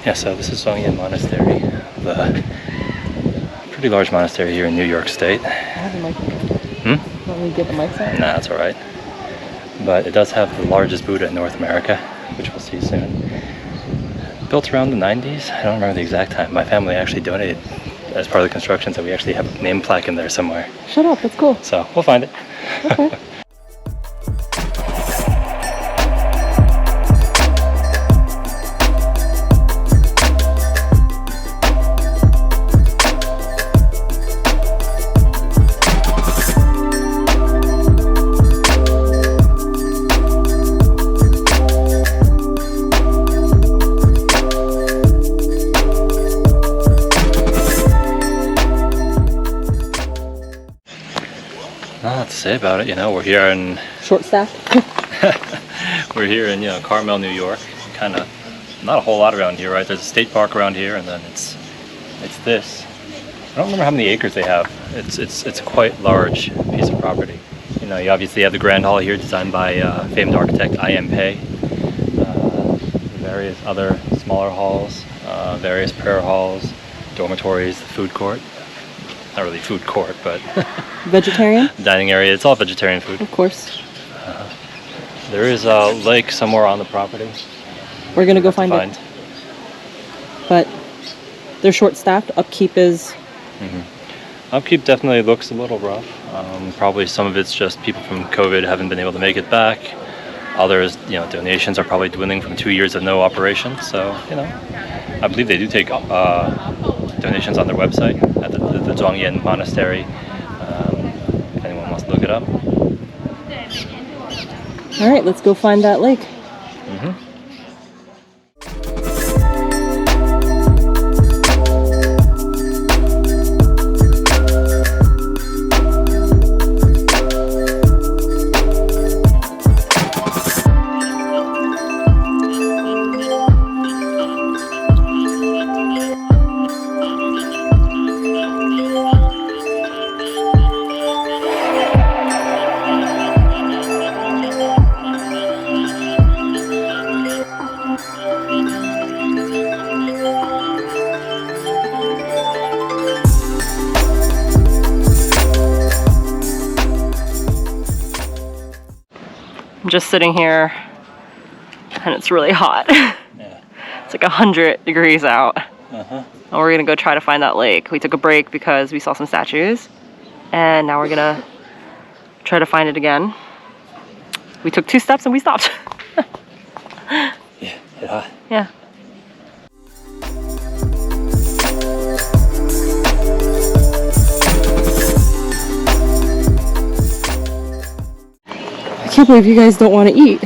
Yeah, so this is Chuang Yen Monastery, the pretty large monastery here in New York State. I have a mic. Hmm? Want me to get the mic out? Nah, that's alright. But it does have the largest Buddha in North America, which we'll see soon. Built around the 90s. I don't remember the exact time. My family actually donated as part of the construction, so we actually have a name plaque in there somewhere. Shut up, that's cool. So we'll find it. Okay. Not a lot to say about it, you know. We're here in Short staffed. we're here in Carmel, New York. Kind of not a whole lot around here, right? There's a state park around here, and then it's this. I don't remember how many acres they have. It's a quite large piece of property. You know, you obviously have the Grand Hall here, designed by famed architect I.M. Pei. Various other smaller halls, various prayer halls, dormitories, the food court. Not really food court, but Vegetarian? dining area. It's all vegetarian food. Of course. There is a lake somewhere on the property. We're gonna go find it. But they're short staffed. Upkeep is... Upkeep definitely looks a little rough. Probably some of it's just people from COVID haven't been able to make it back. Others, you know, donations are probably dwindling from 2 years of no operation. So, you know, I believe they do take donations on their website at the Chuang Yen Monastery. If anyone wants to look it up. All right, let's go find that lake. I'm just sitting here and it's really hot. Yeah. It's like 100 degrees out. Uh-huh. And we're gonna go try to find that lake. We took a break because we saw some statues and now we're gonna try to find it again. We took 2 steps and we stopped. Yeah, it's hot. Yeah. I can't believe you guys don't want to eat.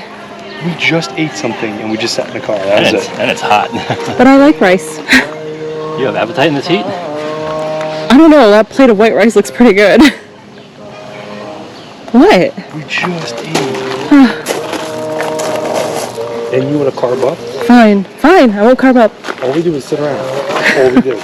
We just ate something and we just sat in the car. That And was it's, it. and it's hot. But I like rice. You have appetite in this heat? I don't know, that plate of white rice looks pretty good. What? We just ate. And you want to carb up? Fine, I won't carb up. All we do is sit around. All we do.